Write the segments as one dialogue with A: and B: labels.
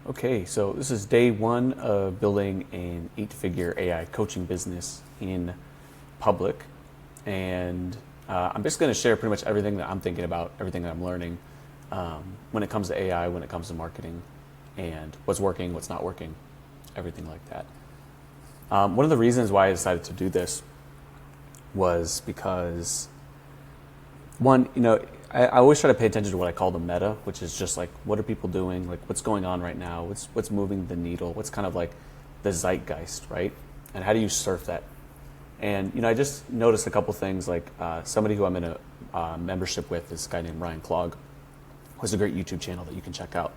A: Okay, so this is day one of building an 8-figure AI coaching business in public. And I'm just going to share pretty much everything that I'm thinking about, everything that I'm learning when it comes to AI, when it comes to marketing, and what's working, what's not working, everything like that. One of the reasons why I decided to do this was because, one, I always try to pay attention to what I call the meta, which is just like, what are people doing? Like, what's going on right now? What's moving the needle? What's kind of like the zeitgeist, right? And how do you surf that? And, I just noticed a couple things, like somebody who I'm in a membership with, this guy named Clogg, who has a great YouTube channel that you can check out.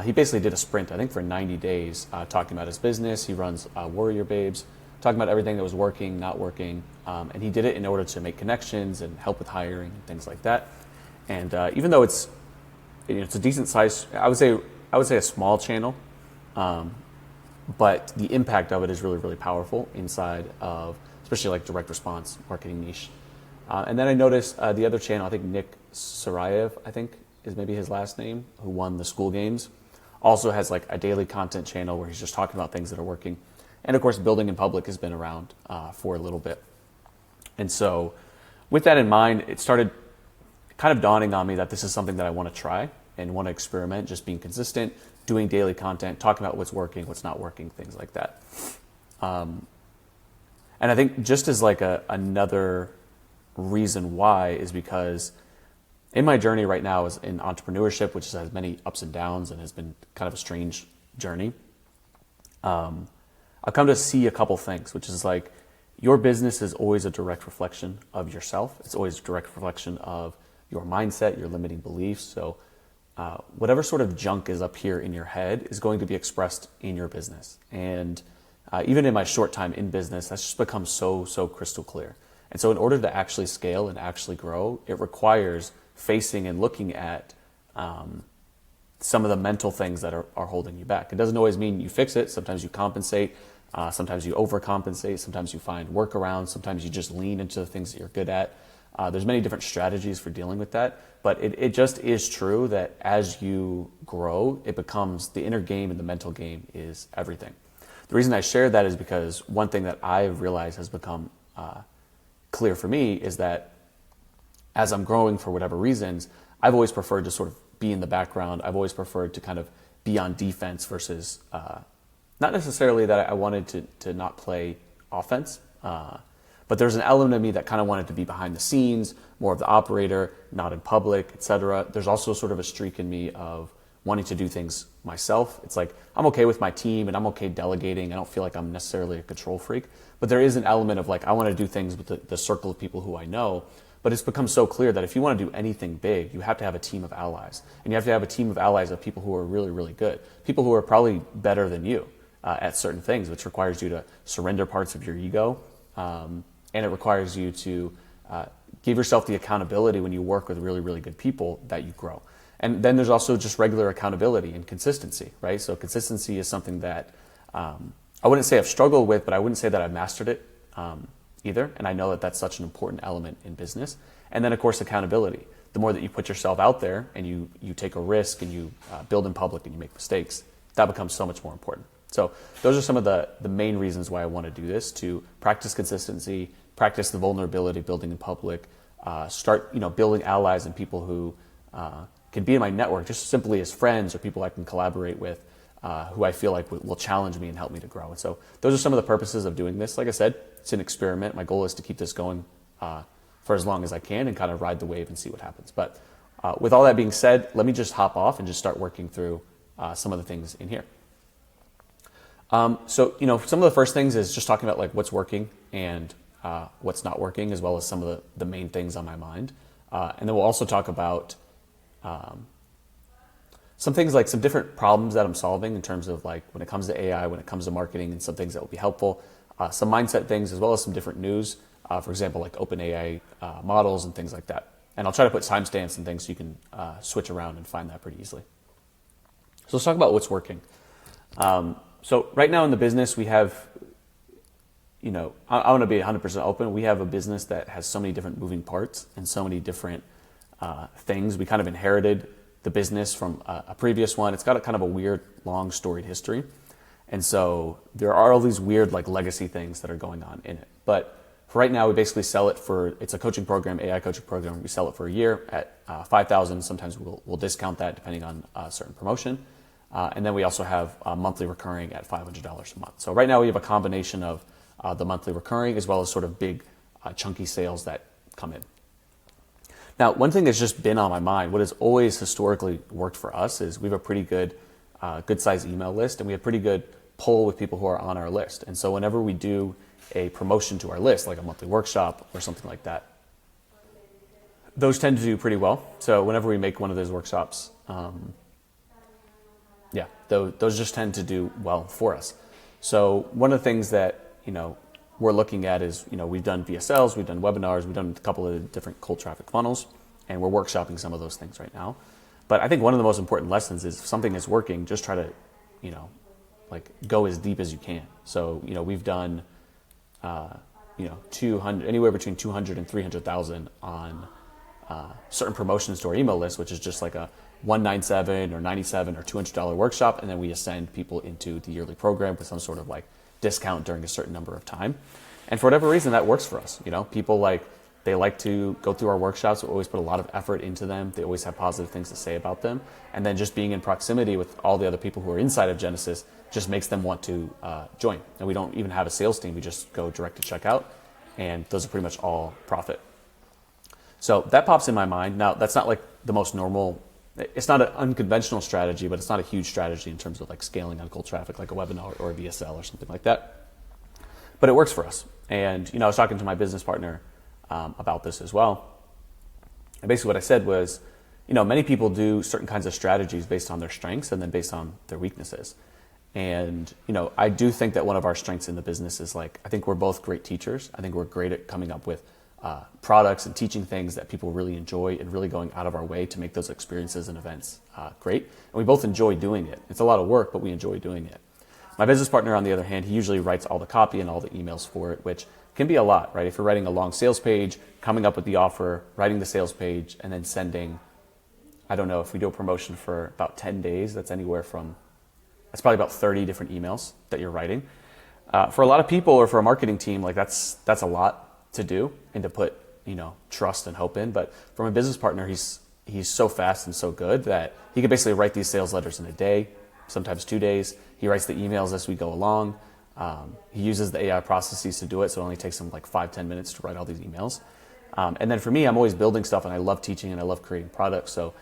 A: He basically did a sprint, I think, for 90 days, talking about his business. He runs Warrior Babes, talking about everything that was working, not working. And he did it in order to make connections and help with hiring and things like that. And even though it's a decent size, I would say a small channel, but the impact of it is really, really powerful inside of, especially like direct response marketing niche. And then I noticed the other channel, I think Nick Saraev, I think is maybe his last name, who won the school games, also has like a daily content channel where he's just talking about things that are working. And of course, building in public has been around for a little bit. And so with that in mind, it started kind of dawning on me that this is something that I want to try and want to experiment, just being consistent, doing daily content, talking about what's working, what's not working, things like that. And I think just as like another reason why is because in my journey right now is in entrepreneurship, which has many ups and downs and has been kind of a strange journey. I've come to see a couple things, which is like your business is always a direct reflection of yourself. It's always a direct reflection of your mindset, your limiting beliefs. So whatever sort of junk is up here in your head is going to be expressed in your business. And even in my short time in business, that's just become so crystal clear. And so in order to actually scale and actually grow, it requires facing and looking at some of the mental things that are holding you back. It doesn't always mean you fix it. Sometimes you compensate. Sometimes you overcompensate. Sometimes you find workarounds. Sometimes you just lean into the things that you're good at. There's many different strategies for dealing with that, but it just is true that as you grow, it becomes the inner game and the mental game is everything. The reason I share that is because one thing that I've realized has become clear for me is that as I'm growing for whatever reasons, I've always preferred to sort of be in the background. I've always preferred to kind of be on defense versus not necessarily that I wanted to not play offense, but there's an element of me that kind of wanted to be behind the scenes, more of the operator, not in public, etc. There's also sort of a streak in me of wanting to do things myself. It's like I'm okay with my team and I'm okay delegating. I don't feel like I'm necessarily a control freak, but there is an element of like I want to do things with the circle of people who I know. But it's become so clear that if you want to do anything big, you have to have a team of allies. And you have to have a team of allies of people who are really, really good. People who are probably better than you at certain things, which requires you to surrender parts of your ego. And it requires you to give yourself the accountability when you work with really, really good people that you grow. And then there's also just regular accountability and consistency, right? So consistency is something that I wouldn't say I've struggled with, but I wouldn't say that I've mastered it either. And I know that that's such an important element in business. And then, of course, accountability. The more that you put yourself out there and you take a risk and you build in public and you make mistakes, that becomes so much more important. So those are some of the main reasons why I want to do this, to practice consistency, practice the vulnerability, building in public, start building allies and people who can be in my network just simply as friends or people I can collaborate with, who I feel like will challenge me and help me to grow. And so those are some of the purposes of doing this. Like I said, it's an experiment. My goal is to keep this going for as long as I can and kind of ride the wave and see what happens. But with all that being said, let me just hop off and just start working through some of the things in here. So some of the first things is just talking about like what's working and what's not working, as well as some of the main things on my mind. And then we'll also talk about some things like some different problems that I'm solving in terms of like when it comes to AI, when it comes to marketing, and some things that will be helpful, some mindset things, as well as some different news, for example, like OpenAI models and things like that. And I'll try to put timestamps and things so you can switch around and find that pretty easily. So let's talk about what's working. So right now in the business, we have, I want to be 100% open. We have a business that has so many different moving parts and so many different things. We kind of inherited the business from a previous one. It's got a kind of a weird, long storied history. And so there are all these weird like legacy things that are going on in it. But for right now, we basically sell it for, it's a coaching program, AI coaching program. We sell it for a year at $5,000. Sometimes we'll discount that depending on a certain promotion. And then we also have monthly recurring at $500 a month. So right now we have a combination of the monthly recurring as well as sort of big chunky sales that come in. Now, one thing that's just been on my mind, what has always historically worked for us is we have a pretty good size email list, and we have pretty good pull with people who are on our list. And so whenever we do a promotion to our list, like a monthly workshop or something like that, those tend to do pretty well. So whenever we make one of those workshops, those just tend to do well for us. So one of the things that, we're looking at is, we've done VSLs, we've done webinars, we've done a couple of different cold traffic funnels, and we're workshopping some of those things right now. But I think one of the most important lessons is if something is working, just try to, go as deep as you can. So, we've done, 200, anywhere between 200 and 300,000 on certain promotions to our email list, which is just like a $197 or $97 or $200 workshop, and then we ascend people into the yearly program with some sort of like discount during a certain number of time. And for whatever reason, that works for us. People they like to go through our workshops. We always put a lot of effort into them. They always have positive things to say about them. And then just being in proximity with all the other people who are inside of Genesis just makes them want to join. And we don't even have a sales team. We just go direct to checkout, and those are pretty much all profit. So that pops in my mind. Now, that's not like the most normal, it's not an unconventional strategy, but it's not a huge strategy in terms of like scaling on cold traffic, like a webinar or a VSL or something like that. But it works for us. And, I was talking to my business partner about this as well. And basically what I said was, many people do certain kinds of strategies based on their strengths and then based on their weaknesses. And, I do think that one of our strengths in the business is I think we're both great teachers. I think we're great at coming up with products and teaching things that people really enjoy and really going out of our way to make those experiences and events great. And we both enjoy doing it. It's a lot of work, but we enjoy doing it. My business partner, on the other hand, he usually writes all the copy and all the emails for it, which can be a lot, right? If you're writing a long sales page, coming up with the offer, writing the sales page, and then sending, I don't know, if we do a promotion for about 10 days, that's probably about 30 different emails that you're writing. For a lot of people or for a marketing team, that's a lot to do and to put, trust and hope in. But from a business partner, he's so fast and so good that he can basically write these sales letters in a day, sometimes 2 days. He writes the emails as we go along. He uses the AI processes to do it, so it only takes him 5-10 minutes to write all these emails. And then for me, I'm always building stuff, and I love teaching and I love creating products. So,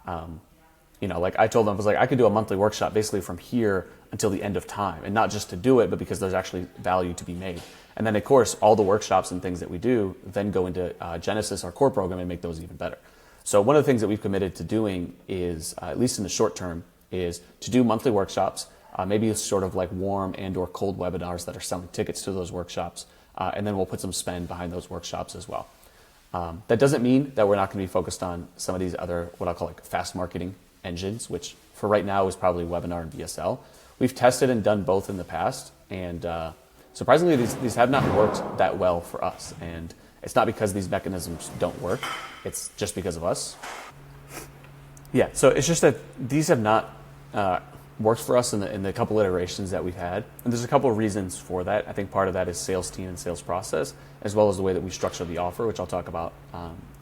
A: I told him, I could do a monthly workshop basically from here until the end of time, and not just to do it, but because there's actually value to be made. And then, of course, all the workshops and things that we do then go into Genesis, our core program, and make those even better. So one of the things that we've committed to doing is, at least in the short term, is to do monthly workshops. Maybe it's sort of like warm and or cold webinars that are selling tickets to those workshops. And then we'll put some spend behind those workshops as well. That doesn't mean that we're not going to be focused on some of these other, what I'll call fast marketing engines, which for right now is probably webinar and VSL. We've tested and done both in the past. And surprisingly, these have not worked that well for us. And it's not because these mechanisms don't work. It's just because of us. Yeah, so it's just that these have not worked for us in the couple iterations that we've had. And there's a couple of reasons for that. I think part of that is sales team and sales process, as well as the way that we structure the offer, which I'll talk about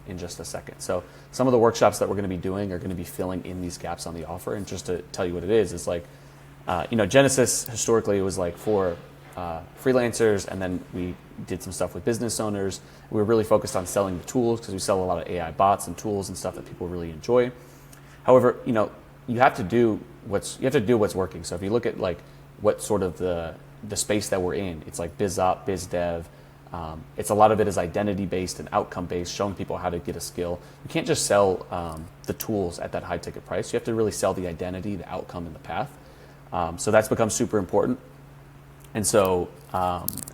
A: in just a second. So some of the workshops that we're going to be doing are going to be filling in these gaps on the offer. And just to tell you what it is, it's Genesis historically was for freelancers, and then we did some stuff with business owners. We were really focused on selling the tools because we sell a lot of AI bots and tools and stuff that people really enjoy. However, you have to do what's working. So if you look at what sort of the space that we're in, it's biz op, biz dev. It's a lot of it is identity based and outcome based, showing people how to get a skill. You can't just sell the tools at that high ticket price. You have to really sell the identity, the outcome, and the path. So that's become super important. And so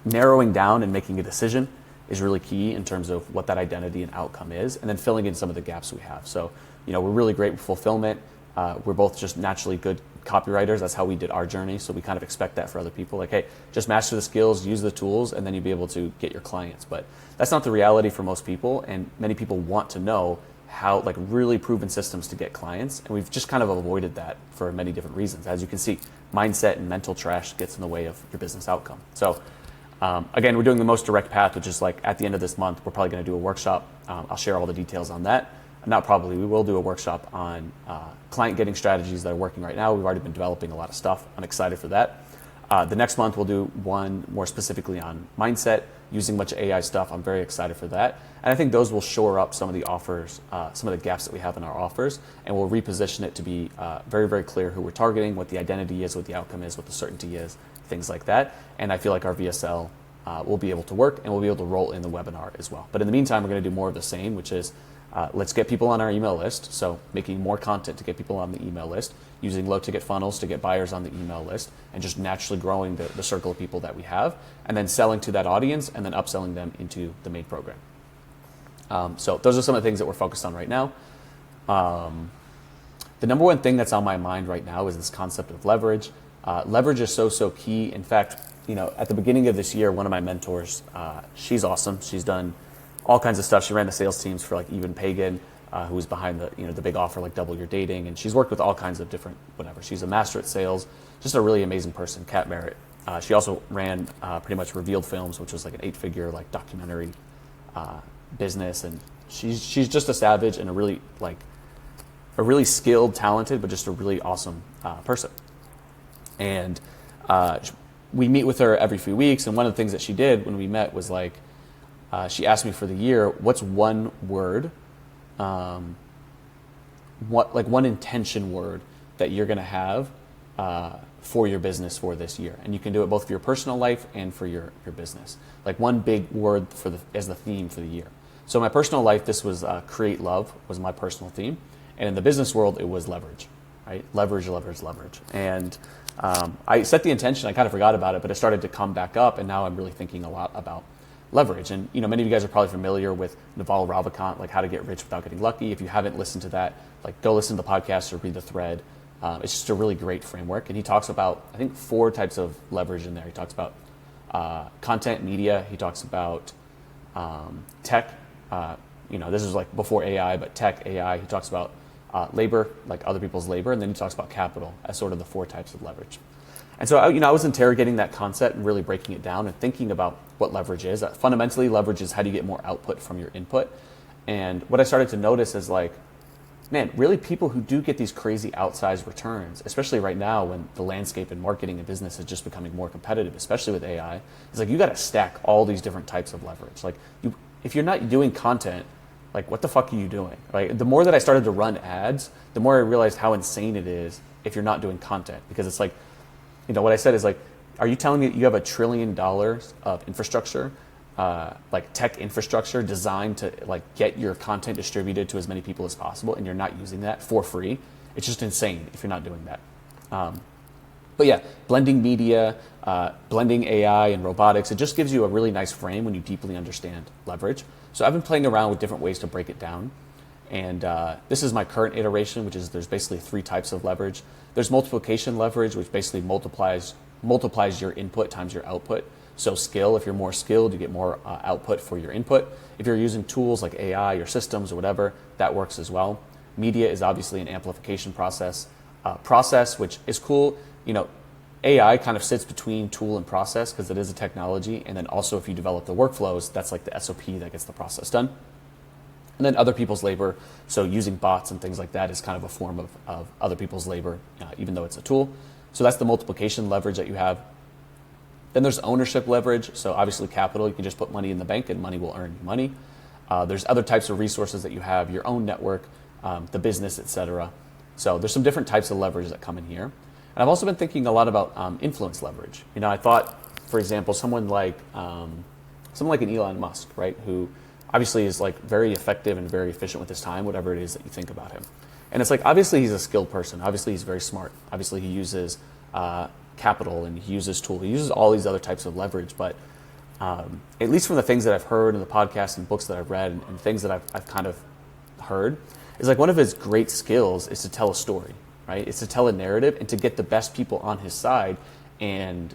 A: narrowing down and making a decision is really key in terms of what that identity and outcome is, and then filling in some of the gaps we have. So, we're really great with fulfillment. We're both just naturally good copywriters. That's how we did our journey. So we kind of expect that for other people. Hey, just master the skills, use the tools, and then you'll be able to get your clients. But that's not the reality for most people. And many people want to know, how like really proven systems to get clients, and we've just kind of avoided that for many different reasons. As you can see, mindset and mental trash gets in the way of your business outcome. So again, we're doing the most direct path, which is like at the end of this month, we're probably going to do a workshop. I'll share all the details on that. Not probably, we will do a workshop on client getting strategies that are working right now. We've already been developing a lot of stuff. I'm excited for that. The next month, we'll do one more specifically on mindset, using a bunch of AI stuff. I'm very excited for that. And I think those will shore up some of the offers, some of the gaps that we have in our offers, and we'll reposition it to be very, very clear who we're targeting, what the identity is, what the outcome is, what the certainty is, things like that. And I feel like our VSL will be able to work, and we'll be able to roll in the webinar as well. But in the meantime, we're going to do more of the same, which is let's get people on our email list. So making more content to get people on the email list, using low ticket funnels to get buyers on the email list, and just naturally growing the circle of people that we have, and then selling to that audience, and then upselling them into the main program. So those are some of the things that we're focused on right now. The number one thing that's on my mind right now is this concept of leverage. Leverage is so key. In fact, at the beginning of this year, one of my mentors, she's awesome. She's done all kinds of stuff. She ran the sales teams for like Even Pagan, who was behind the big offer like Double Your Dating, and she's worked with all kinds of different whatever. She's a master at sales, just a really amazing person, Kat Merritt. She also ran pretty much Revealed Films, which was like an 8-figure like documentary business, and she's just a savage and a really skilled, talented, but just a really awesome person. And we meet with her every few weeks, and one of the things that she did when we met was like, she asked me for the year, what's one word, one intention word that you're going to have for your business for this year, and you can do it both for your personal life and for your business. Like one big word as the theme for the year. So in my personal life, this was create love was my personal theme, and in the business world, it was leverage, right? Leverage. And I set the intention. I kind of forgot about it, but it started to come back up, and now I'm really thinking a lot about leverage. And many of you guys are probably familiar with Naval Ravikant, like How to Get Rich Without Getting Lucky. If you haven't listened to that, like go listen to the podcast or read the thread. It's just a really great framework, and he talks about, I think, 4 types of leverage in there. He talks about content, media. He talks about tech. This is like before AI, but tech, AI. He talks about labor, like other people's labor, and then he talks about capital as sort of the 4 types of leverage. And so, I was interrogating that concept and really breaking it down and thinking about what leverage is. Fundamentally, leverage is how do you get more output from your input. And what I started to notice is like, man, really people who do get these crazy outsized returns, especially right now when the landscape in marketing and business is just becoming more competitive, especially with AI, it's like you got to stack all these different types of leverage. Like if you're not doing content, like what the fuck are you doing? Right? The more that I started to run ads, the more I realized how insane it is if you're not doing content, because it's like, what I said is like, are you telling me that you have $1 trillion of infrastructure, like tech infrastructure designed to like get your content distributed to as many people as possible, and you're not using that for free? It's just insane if you're not doing that. But yeah, blending media, blending AI and robotics, it just gives you a really nice frame when you deeply understand leverage. So I've been playing around with different ways to break it down. And this is my current iteration, which is there's basically 3 types of leverage. There's multiplication leverage, which basically multiplies your input times your output. So skill, if you're more skilled, you get more output for your input. If you're using tools like AI or systems or whatever, that works as well. Media is obviously an amplification process, which is cool. AI kind of sits between tool and process because it is a technology. And then also if you develop the workflows, that's like the SOP that gets the process done. And then other people's labor, so using bots and things like that is kind of a form of other people's labor, even though it's a tool. So that's the multiplication leverage that you have. Then there's ownership leverage. So obviously capital, you can just put money in the bank and money will earn you money. There's other types of resources that you have, your own network, the business, etc. So there's some different types of leverage that come in here. And I've also been thinking a lot about influence leverage. I thought, for example, someone like an Elon Musk, right, who obviously is like very effective and very efficient with his time, whatever it is that you think about him. And it's like, obviously he's a skilled person. Obviously he's very smart. Obviously he uses capital and he uses tools. He uses all these other types of leverage. But at least from the things that I've heard in the podcasts and books that I've read and things that I've kind of heard, is like one of his great skills is to tell a story, right? It's to tell a narrative and to get the best people on his side and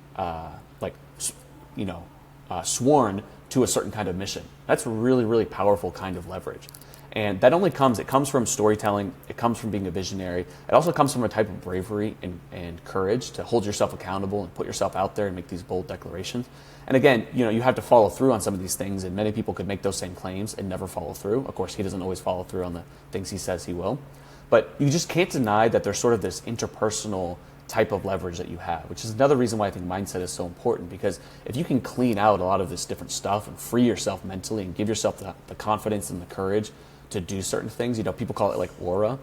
A: sworn to a certain kind of mission. That's a really, really powerful kind of leverage. And that only comes, it comes from storytelling, it comes from being a visionary, it also comes from a type of bravery and courage to hold yourself accountable and put yourself out there and make these bold declarations. And again, you have to follow through on some of these things, and many people could make those same claims and never follow through. Of course, he doesn't always follow through on the things he says he will. But you just can't deny that there's sort of this interpersonal type of leverage that you have, which is another reason why I think mindset is so important, because if you can clean out a lot of this different stuff and free yourself mentally and give yourself the confidence and the courage to do certain things, people call it like aura,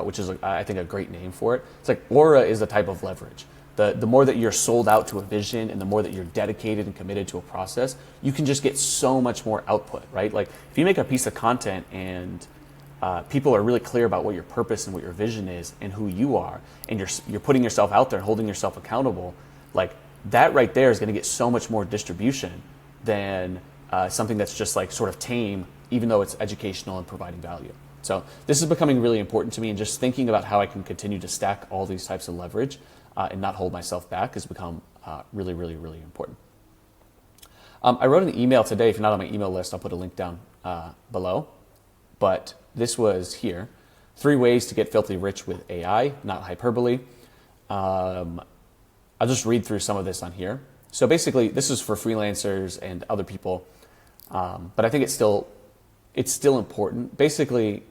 A: which is, I think, a great name for it. It's like aura is a type of leverage. The more that you're sold out to a vision and the more that you're dedicated and committed to a process, you can just get so much more output, right? Like if you make a piece of content and people are really clear about what your purpose and what your vision is and who you are, and you're putting yourself out there and holding yourself accountable, like that right there is going to get so much more distribution than something that's just like sort of tame, even though it's educational and providing value. So this is becoming really important to me, and just thinking about how I can continue to stack all these types of leverage and not hold myself back has become really, really, really important. I wrote an email today. If you're not on my email list, I'll put a link down below. But this was here. 3 ways to get filthy rich with AI, not hyperbole. I'll just read through some of this on here. So basically, this is for freelancers and other people, but I think it's still important. Basically,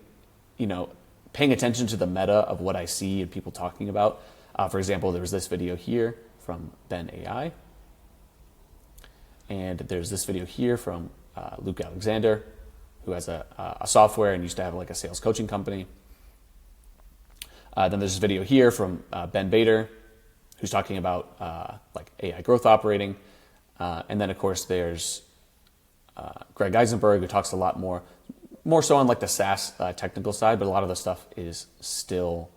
A: paying attention to the meta of what I see and people talking about. For example, there was this video here from Ben AI, and there's this video here from Luke Alexander, who has a software and used to have like a sales coaching company. Then there's this video here from Ben Bader, who's talking about like AI growth operating. And then of course there's Greg Eisenberg, who talks a lot more so on like the SaaS technical side, but a lot of the stuff is still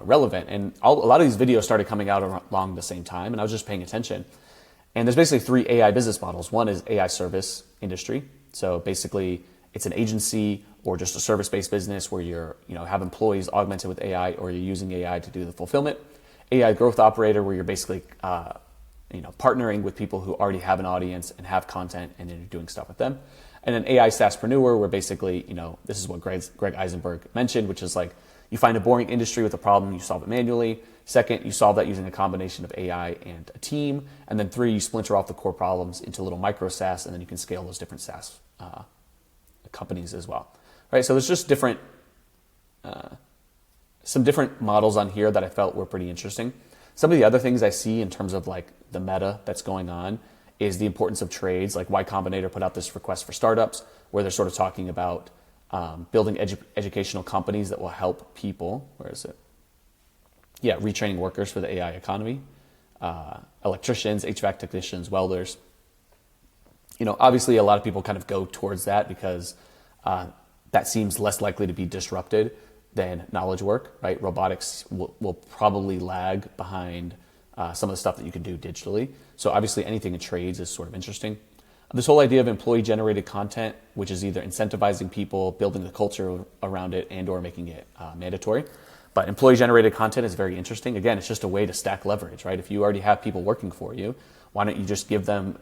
A: relevant. And a lot of these videos started coming out along the same time, and I was just paying attention. And there's basically 3 AI business models. One is AI service industry. So basically it's an agency or just a service-based business where you're, have employees augmented with AI, or you're using AI to do the fulfillment. AI growth operator, where you're basically, partnering with people who already have an audience and have content, and then you're doing stuff with them. And then AI SaaSpreneur, where basically, this is what Greg Eisenberg mentioned, which is like you find a boring industry with a problem, you solve it manually. Second, you solve that using a combination of AI and a team. And then 3, you splinter off the core problems into little micro SaaS, and then you can scale those different SaaS companies as well, right? So there's just some different models on here that I felt were pretty interesting. Some of the other things I see in terms of like the meta that's going on is the importance of trades. Like Y Combinator put out this request for startups, where they're sort of talking about building educational companies that will help people. Where is it? Yeah, retraining workers for the AI economy, electricians, HVAC technicians, welders. Obviously a lot of people kind of go towards that because that seems less likely to be disrupted than knowledge work, right? Robotics will probably lag behind some of the stuff that you can do digitally. So obviously anything in trades is sort of interesting. This whole idea of employee-generated content, which is either incentivizing people, building the culture around it, and or making it mandatory. But employee-generated content is very interesting. Again, it's just a way to stack leverage, right? If you already have people working for you, why don't you just give them,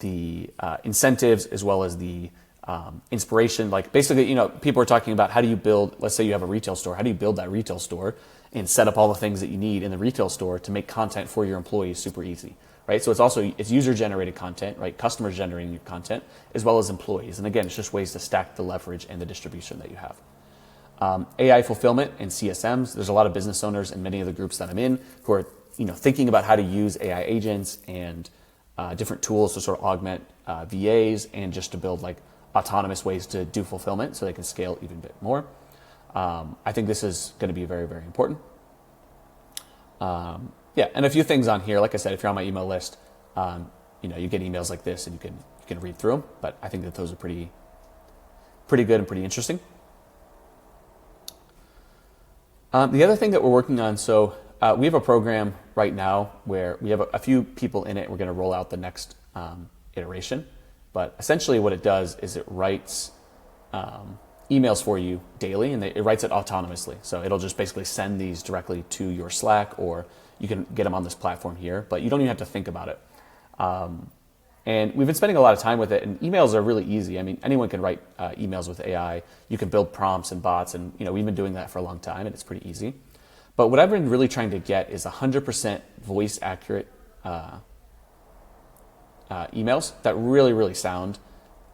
A: the incentives as well as the inspiration. Like basically, people are talking about how do you build, let's say you have a retail store, how do you build that retail store and set up all the things that you need in the retail store to make content for your employees super easy, right? So it's user-generated content, right? Customers generating your content as well as employees. And again, it's just ways to stack the leverage and the distribution that you have. AI fulfillment and CSMs. There's a lot of business owners in many of the groups that I'm in who are, thinking about how to use AI agents and different tools to sort of augment VAs and just to build like autonomous ways to do fulfillment so they can scale even a bit more. I think this is going to be very, very important. And a few things on here. Like I said, if you're on my email list, you get emails like this and you can read through them. But I think that those are pretty good and pretty interesting. The other thing that we're working on, so we have a program right now where we have a few people in it. We're going to roll out the next iteration. But essentially what it does is it writes emails for you daily, and it writes it autonomously. So it'll just basically send these directly to your Slack, or you can get them on this platform here, but you don't even have to think about it. And we've been spending a lot of time with it, and emails are really easy. I mean, anyone can write emails with AI. You can build prompts and bots, and we've been doing that for a long time, and it's pretty easy. But what I've been really trying to get is 100% voice accurate emails that really, really sound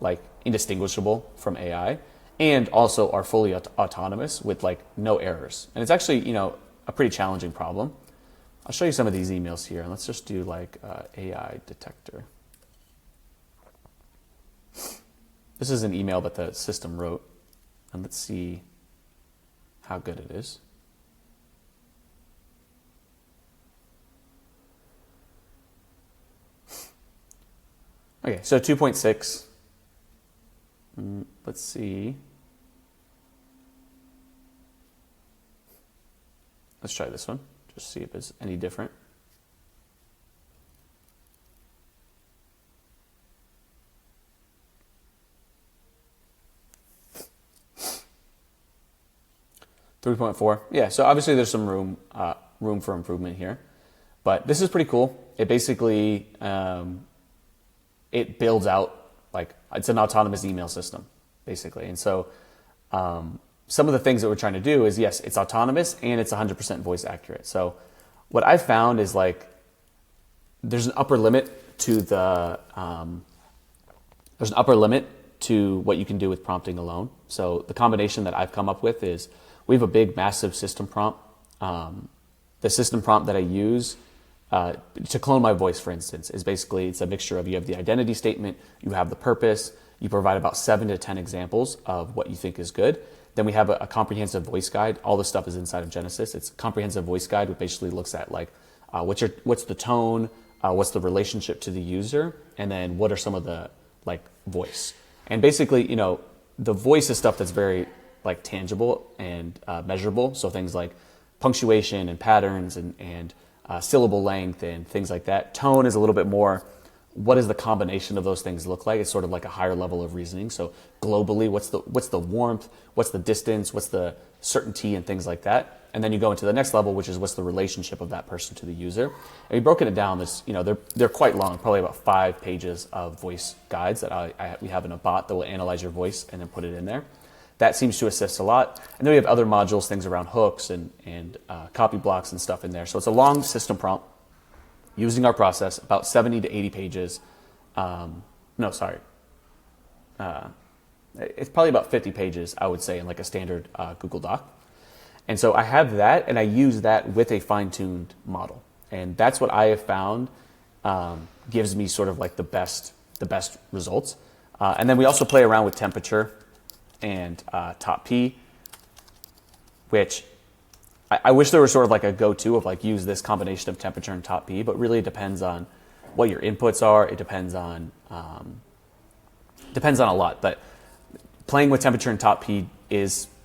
A: like indistinguishable from AI, and also are fully autonomous with like no errors. And it's actually, a pretty challenging problem. I'll show you some of these emails here, and let's just do like AI detector. This is an email that the system wrote, and let's see how good it is. Okay, so 2.6. Let's see. Let's try this one, just see if it's any different. $3.4. Yeah, so obviously there's some room for improvement here, but this is pretty cool. It basically it builds out, like, it's an autonomous email system, basically. And so some of the things that we're trying to do is, yes, it's autonomous and it's 100% voice accurate. So what I've found is, like, there's an upper limit to what you can do with prompting alone. So the combination that I've come up with is, we have a big, massive system prompt. The system prompt that I use to clone my voice, for instance, is basically, it's a mixture of, you have the identity statement, you have the purpose, you provide about 7 to 10 examples of what you think is good. Then we have a comprehensive voice guide. All this stuff is inside of Genesis. It's a comprehensive voice guide, which basically looks at, like, what's the tone, what's the relationship to the user, and then what are some of the, like, voice. And basically, the voice is stuff that's very, like, tangible and measurable. So things like punctuation and patterns and syllable length and things like that. Tone is a little bit more, what does the combination of those things look like? It's sort of like a higher level of reasoning. So globally, what's the warmth, what's the distance, what's the certainty, and things like that. And then you go into the next level, which is what's the relationship of that person to the user. And we've broken it down. This, they're quite long, probably about 5 pages of voice guides that we have in a bot that will analyze your voice and then put it in there. That seems to assist a lot. And then we have other modules, things around hooks and copy blocks and stuff in there. So it's a long system prompt using our process, about 70 to 80 pages. It's probably about 50 pages, I would say, in like a standard Google Doc. And so I have that, and I use that with a fine-tuned model. And that's what I have found gives me sort of like the best results. And then we also play around with temperature and top P, which I wish there was sort of like a go-to of, like, use this combination of temperature and top P, but really it depends on what your inputs are. It depends on a lot, but playing with temperature and top P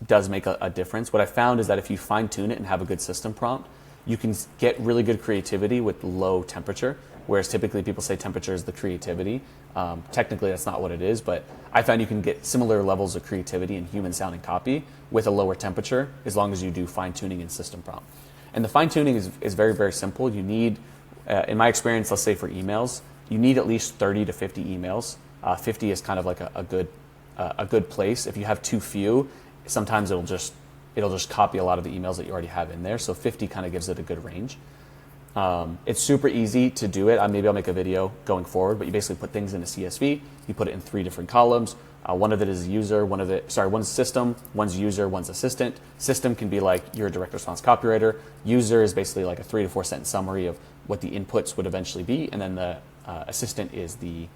A: does make a difference. What I found is that if you fine-tune it and have a good system prompt, you can get really good creativity with low temperature, whereas typically people say temperature is the creativity. Technically, that's not what it is, but I found you can get similar levels of creativity in human-sounding copy with a lower temperature, as long as you do fine-tuning and system prompt. And the fine-tuning is very, very simple. You need, in my experience, let's say for emails, you need at least 30 to 50 emails. 50 is kind of like a good place. If you have too few, sometimes it'll just copy a lot of the emails that you already have in there. So 50 kind of gives it a good range. It's super easy to do it. Maybe I'll make a video going forward, but you basically put things in a CSV. You put it in 3 different columns. One of it is user, one's system, one's user, one's assistant. System can be like your direct response copywriter. User is basically like a 3 to 4 sentence summary of what the inputs would eventually be, and then the assistant is the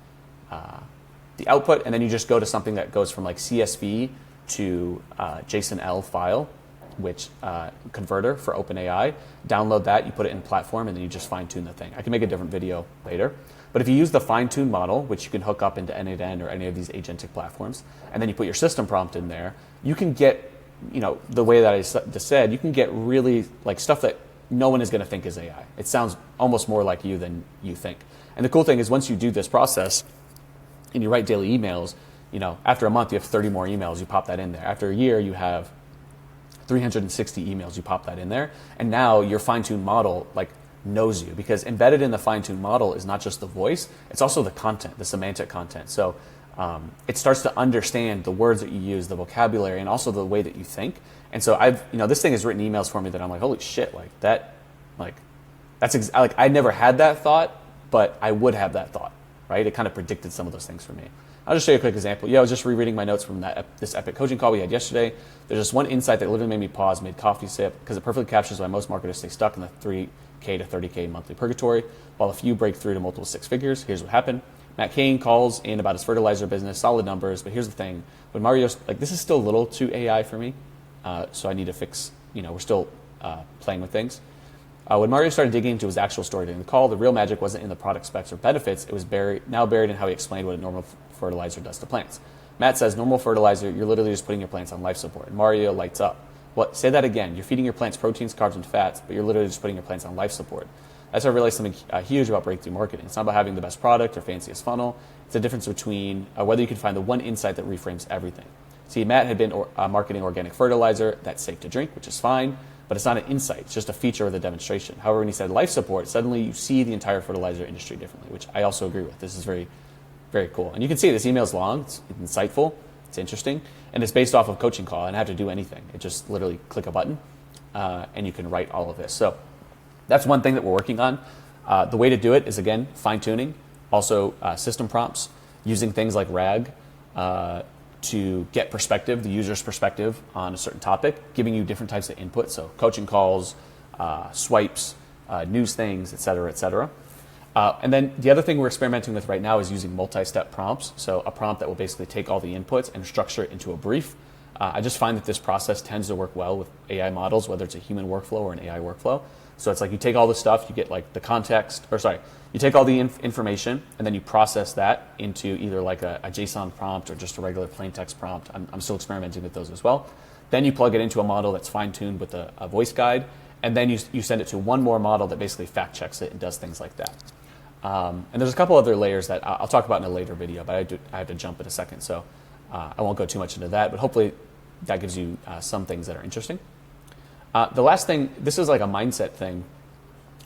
A: output. And then you just go to something that goes from like CSV to JSON-L file, which converter for OpenAI. Download that, you put it in platform, and then you just fine-tune the thing. I can make a different video later. But if you use the fine-tuned model, which you can hook up into N8N or any of these agentic platforms, and then you put your system prompt in there, you can get, the way that I just said, you can get really like stuff that no one is going to think is AI. It sounds almost more like you than you think. And the cool thing is, once you do this process and you write daily emails, after a month you have 30 more emails, you pop that in there. After a year you have 360 emails, you pop that in there. And now your fine-tuned model, like, knows you, because embedded in the fine-tuned model is not just the voice, it's also the content, the semantic content. So it starts to understand the words that you use, the vocabulary, and also the way that you think. And so this thing has written emails for me that I'm like, holy shit, I never had that thought, but I would have that thought, right? It kind of predicted some of those things for me. I'll just show you a quick example. I was just rereading my notes from this epic coaching call we had yesterday. There's just one insight that literally made me pause, made coffee sip, because it perfectly captures why most marketers stay stuck in the 3K to 30K monthly purgatory, while a few break through to multiple six figures. Here's what happened. Matt Cain calls in about his fertilizer business, solid numbers, but here's the thing. When Mario's, this is still a little too AI for me, so I need to fix, we're still playing with things. When Mario started digging into his actual story during the call, the real magic wasn't in the product specs or benefits. It was buried in how he explained what a normal fertilizer does to plants. Matt says, normal fertilizer, you're literally just putting your plants on life support. And Mario lights up. What? Say that again. You're feeding your plants proteins, carbs, and fats, but you're literally just putting your plants on life support. That's why I realized something huge about breakthrough marketing. It's not about having the best product or fanciest funnel. It's the difference between whether you can find the one insight that reframes everything. See, Matt had been marketing organic fertilizer that's safe to drink, which is fine, but it's not an insight. It's just a feature of the demonstration. However, when he said life support, suddenly you see the entire fertilizer industry differently, which I also agree with. This is very, very cool. And you can see this email is long, it's insightful, it's interesting, and it's based off of coaching call. I didn't have to do anything. It just literally click a button, and you can write all of this. So that's one thing that we're working on. The way to do it is, again, fine-tuning, also system prompts, using things like RAG, to get perspective, the user's perspective on a certain topic, giving you different types of input, so coaching calls, swipes, news things, et cetera, et cetera. And then the other thing we're experimenting with right now is using multi-step prompts, so a prompt that will basically take all the inputs and structure it into a brief. I just find that this process tends to work well with AI models, whether it's a human workflow or an AI workflow. So it's like you take all the stuff, you get the context, you take all the information and then you process that into either a JSON prompt or just a regular plain text prompt. I'm still experimenting with those as well. Then you plug it into a model that's fine-tuned with a voice guide, and then you send it to one more model that basically fact checks it and does things like that. And there's a couple other layers that I'll talk about in a later video, but I have to jump in a second, so I won't go too much into that, but hopefully that gives you some things that are interesting. The last thing, this is like a mindset thing.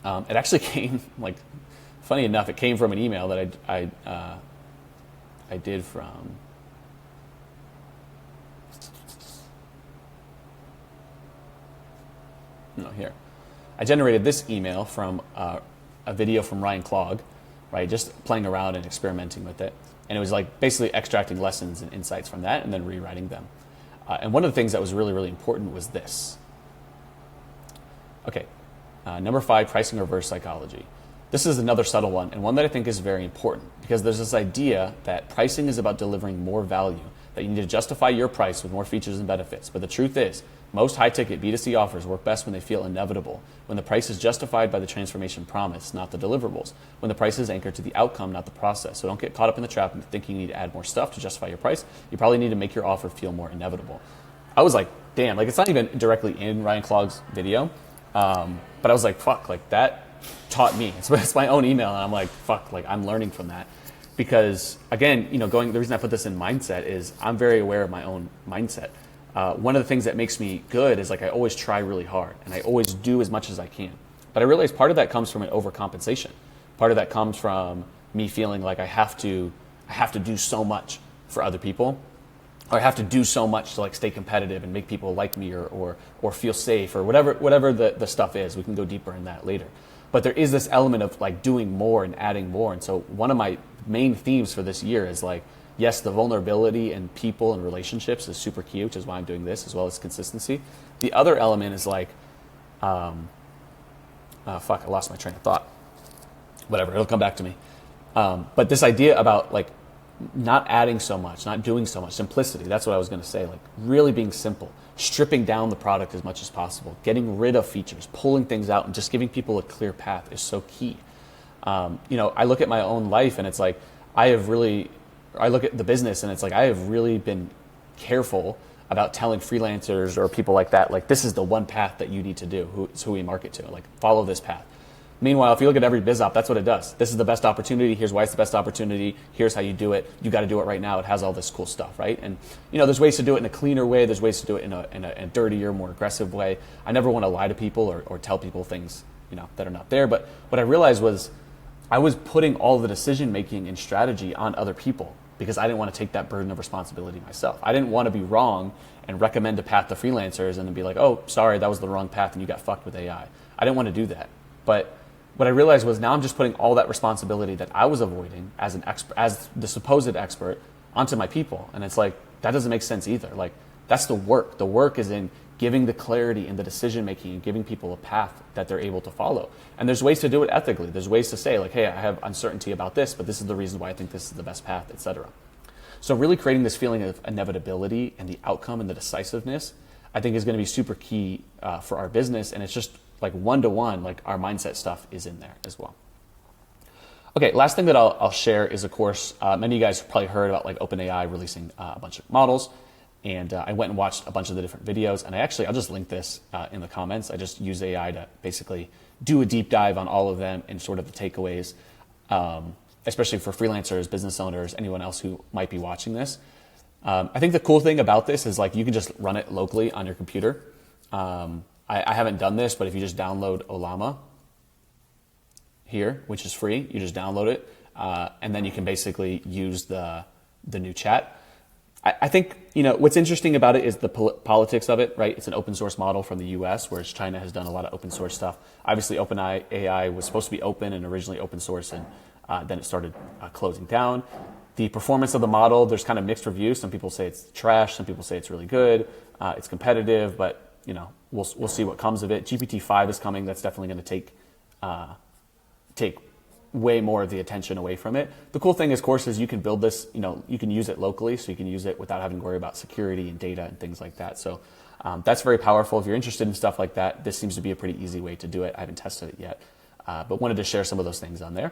A: It actually came, funny enough, it came from an email that I did from, here. I generated this email from a video from Ryan Clogg, right? Just playing around and experimenting with it. And it was basically extracting lessons and insights from that and then rewriting them. And one of the things that was really, really important was this. Okay, number 5, pricing reverse psychology. This is another subtle one, and one that I think is very important, because there's this idea that pricing is about delivering more value, that you need to justify your price with more features and benefits. But the truth is, most high-ticket B2C offers work best when they feel inevitable, when the price is justified by the transformation promise, not the deliverables, when the price is anchored to the outcome, not the process. So don't get caught up in the trap of thinking you need to add more stuff to justify your price. You probably need to make your offer feel more inevitable. I was like, damn, it's not even directly in Ryan Clogg's video, but I was like, fuck, that taught me. It's my own email, and I'm like, fuck, I'm learning from that. Because again, the reason I put this in mindset is I'm very aware of my own mindset. One of the things that makes me good is I always try really hard, and I always do as much as I can. But I realize part of that comes from an overcompensation. Part of that comes from me feeling like I have to do so much for other people, or I have to do so much to stay competitive and make people like me or feel safe or whatever the stuff is. We can go deeper in that later. But there is this element of doing more and adding more. And so one of my main themes for this year is yes, the vulnerability and people and relationships is super key, which is why I'm doing this, as well as consistency. The other element is fuck, I lost my train of thought. Whatever, it'll come back to me. But this idea about not adding so much, not doing so much, simplicity, that's what I was going to say, really being simple, stripping down the product as much as possible, getting rid of features, pulling things out, and just giving people a clear path is so key. I look at my own life and it's I look at the business and it's I have really been careful about telling freelancers or people like that, this is the one path that you need to do, who we market to, follow this path. Meanwhile, if you look at every biz op, that's what it does. This is the best opportunity. Here's why it's the best opportunity. Here's how you do it. You got to do it right now. It has all this cool stuff, right? And there's ways to do it in a cleaner way. There's ways to do it in a dirtier, more aggressive way. I never want to lie to people or tell people things, that are not there. But what I realized was I was putting all the decision making and strategy on other people because I didn't want to take that burden of responsibility myself. I didn't want to be wrong and recommend a path to freelancers and then be like, oh, sorry, that was the wrong path and you got fucked with AI. I didn't want to do that. But what I realized was now I'm just putting all that responsibility that I was avoiding as as the supposed expert onto my people. And it's like, that doesn't make sense either. Like, that's the work. The work is in giving the clarity in the decision making and giving people a path that they're able to follow. And there's ways to do it ethically. There's ways to say like, hey, I have uncertainty about this, but this is the reason why I think this is the best path, etc. So really creating this feeling of inevitability and the outcome and the decisiveness, I think is going to be super key for our business. And it's just like one-to-one, like our mindset stuff is in there as well. Okay, last thing that I'll share is, of course, many of you guys have probably heard about like OpenAI releasing a bunch of models. And I went and watched a bunch of the different videos. And I'll just link this in the comments. I just use AI to basically do a deep dive on all of them and sort of the takeaways, especially for freelancers, business owners, anyone else who might be watching this. I think the cool thing about this is like you can just run it locally on your computer. I haven't done this, but if you just download Olama here, which is free, you just download it, and then you can basically use the new chat. I think, what's interesting about it is the politics of it, right? It's an open source model from the US, whereas China has done a lot of open source stuff. Obviously, OpenAI was supposed to be open and originally open source, and then it started closing down. The performance of the model, there's kind of mixed reviews. Some people say it's trash. Some people say it's really good. It's competitive, but, we'll see what comes of it. GPT-5 is coming. That's definitely going to take way more of the attention away from it. The cool thing is, of course, is you can build this, you can use it locally, so you can use it without having to worry about security and data and things like that. So that's very powerful. If you're interested in stuff like that, this seems to be a pretty easy way to do it. I haven't tested it yet, but wanted to share some of those things on there.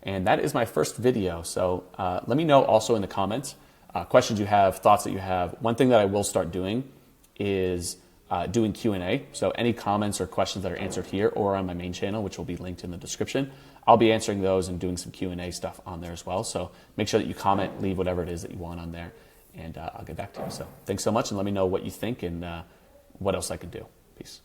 A: And that is my first video. So let me know also in the comments, questions you have, thoughts that you have. One thing that I will start doing is doing Q&A. So any comments or questions that are answered here or on my main channel, which will be linked in the description, I'll be answering those and doing some Q&A stuff on there as well. So make sure that you comment, leave whatever it is that you want on there, and I'll get back to you. So thanks so much, and let me know what you think and what else I can do. Peace.